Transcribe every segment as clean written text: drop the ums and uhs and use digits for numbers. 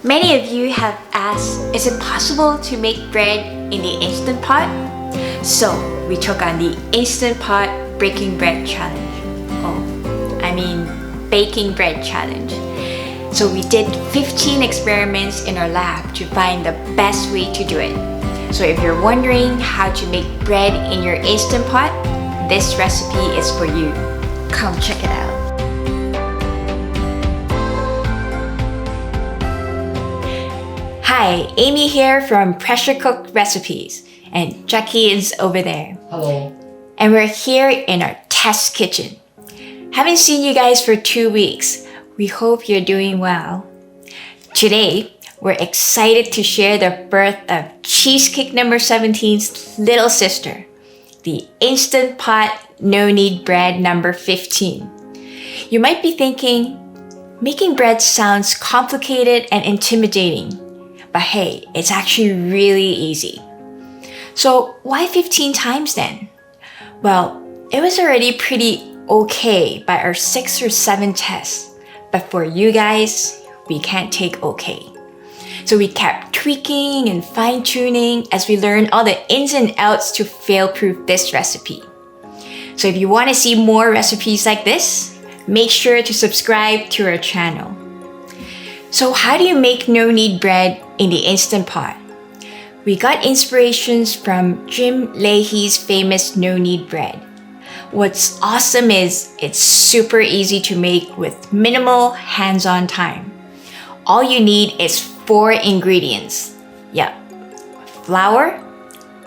Many of you have asked, is it possible to make bread in the Instant Pot? So we took on the Instant Pot Breaking Bread Challenge. Baking Bread Challenge. So we did 15 experiments in our lab to find the best way to do it. So if you're wondering how to make bread in your Instant Pot, this recipe is for you. Come check it out. Hi, Amy here from Pressure Cooked Recipes, and Jacky is over there. Hello. And we're here in our test kitchen. Haven't seen you guys for 2 weeks. We hope you're doing well. Today, we're excited to share the birth of Cheesecake number 17's little sister, the Instant Pot No Knead Bread number 15. You might be thinking, making bread sounds complicated and intimidating. But hey, it's actually really easy. So why 15 times then? Well, it was already pretty okay by our 6 or 7 tests. But for you guys, we can't take okay. So we kept tweaking and fine-tuning as we learned all the ins and outs to fail-proof this recipe. So if you want to see more recipes like this, make sure to subscribe to our channel. So how do you make no-knead bread in the Instant Pot? We got inspirations from Jim Leahy's famous no-knead bread. What's awesome is it's super easy to make with minimal hands-on time. All you need is 4 ingredients. Yep, flour,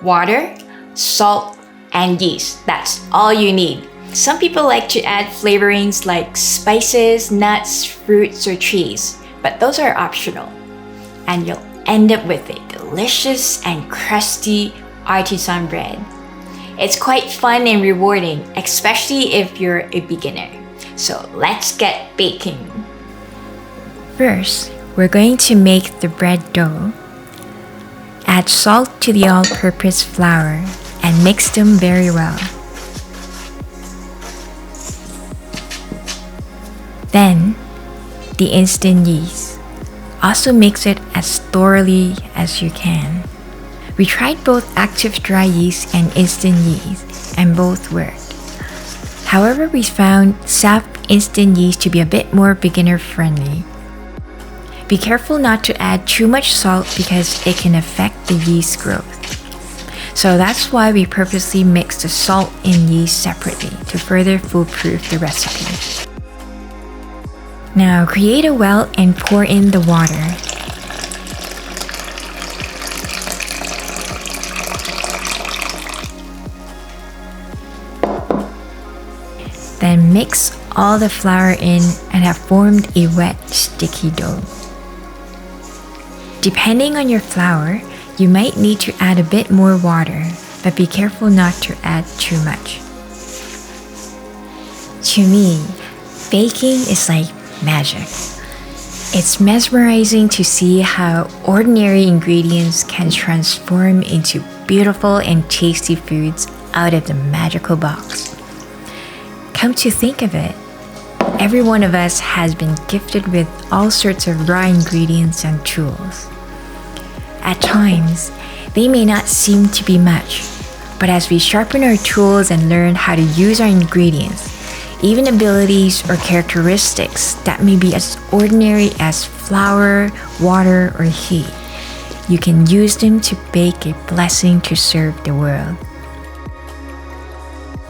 water, salt, and yeast. That's all you need. Some people like to add flavorings like spices, nuts, fruits, or cheese, but those are optional. And you'll end up with a delicious and crusty artisan bread. It's quite fun and rewarding, especially if you're a beginner. So let's get baking. First, we're going to make the bread dough. Add salt to the all-purpose flour and mix them very well. Then, the instant yeast. Also mix it as thoroughly as you can. We tried both active dry yeast and instant yeast, and both worked. However, we found soft instant yeast to be a bit more beginner-friendly. Be careful not to add too much salt because it can affect the yeast growth. So that's why we purposely mixed the salt and yeast separately to further foolproof the recipe. Now create a well and pour in the water. Then mix all the flour in and have formed a wet, sticky dough. Depending on your flour, you might need to add a bit more water, but be careful not to add too much. To me, baking is like magic. It's mesmerizing to see how ordinary ingredients can transform into beautiful and tasty foods out of the magical box. Come to think of it, every one of us has been gifted with all sorts of raw ingredients and tools. At times, they may not seem to be much, but as we sharpen our tools and learn how to use our ingredients, even abilities or characteristics that may be as ordinary as flour, water, or heat, you can use them to bake a blessing to serve the world.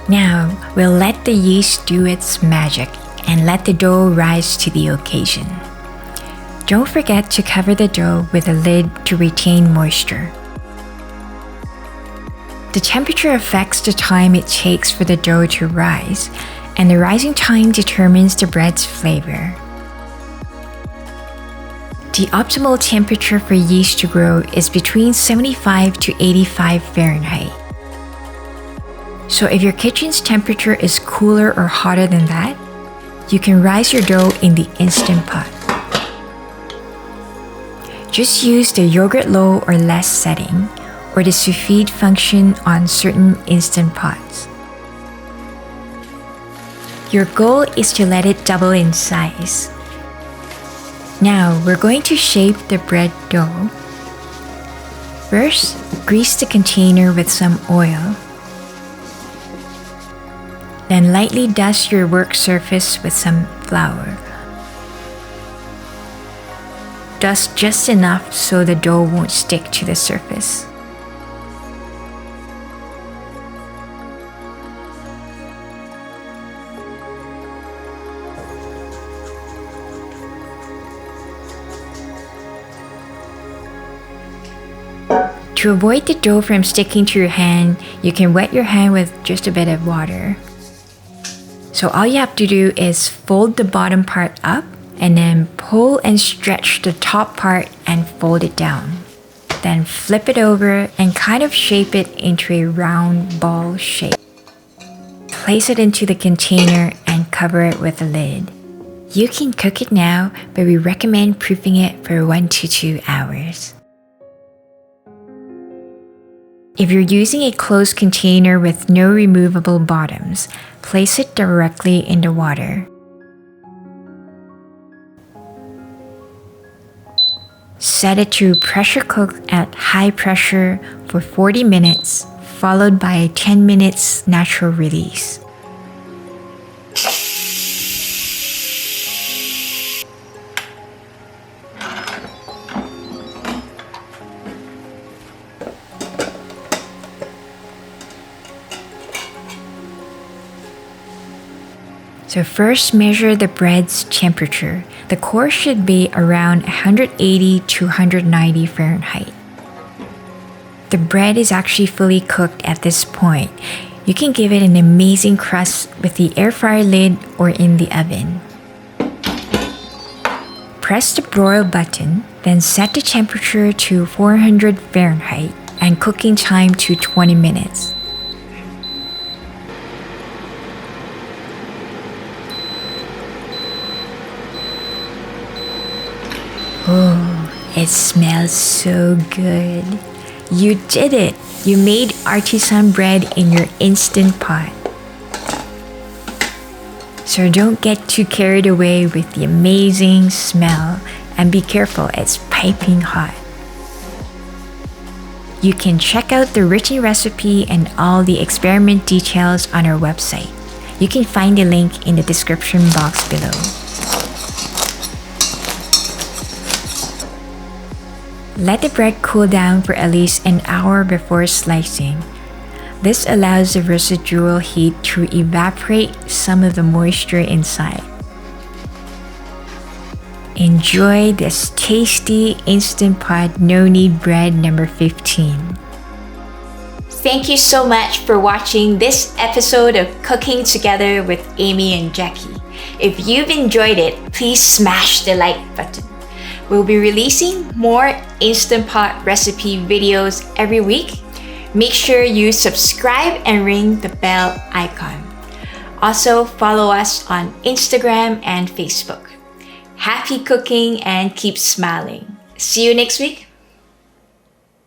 Now, we'll let the yeast do its magic and let the dough rise to the occasion. Don't forget to cover the dough with a lid to retain moisture. The temperature affects the time it takes for the dough to rise, and the rising time determines the bread's flavor. The optimal temperature for yeast to grow is between 75 to 85 Fahrenheit. So if your kitchen's temperature is cooler or hotter than that, you can rise your dough in the Instant Pot. Just use the yogurt low or less setting, or the sous vide function on certain Instant Pots. Your goal is to let it double in size. Now we're going to shape the bread dough. First, grease the container with some oil. Then lightly dust your work surface with some flour. Dust just enough so the dough won't stick to the surface. To avoid the dough from sticking to your hand, you can wet your hand with just a bit of water. So all you have to do is fold the bottom part up and then pull and stretch the top part and fold it down. Then flip it over and kind of shape it into a round ball shape. Place it into the container and cover it with a lid. You can cook it now, but we recommend proofing it for 1 to 2 hours. If you're using a closed container with no removable bottoms, place it directly in the water. Set it to pressure cook at high pressure for 40 minutes, followed by a 10 minutes natural release. So first measure the bread's temperature. The core should be around 180 to 190 Fahrenheit. The bread is actually fully cooked at this point. You can give it an amazing crust with the air fryer lid or in the oven. Press the broil button, then set the temperature to 400 Fahrenheit and cooking time to 20 minutes. Oh, it smells so good. You did it! You made artisan bread in your Instant Pot. So don't get too carried away with the amazing smell and be careful, it's piping hot. You can check out the written recipe and all the experiment details on our website. You can find the link in the description box below. Let the bread cool down for at least an hour before slicing. This allows the residual heat to evaporate some of the moisture inside. Enjoy this tasty Instant Pot no-knead bread number 15. Thank you so much for watching this episode of Cooking Together with Amy and Jacky. If you've enjoyed it, please smash the like button. We'll be releasing more Instant Pot recipe videos every week. Make sure you subscribe and ring the bell icon. Also, follow us on Instagram and Facebook. Happy cooking and keep smiling. See you next week.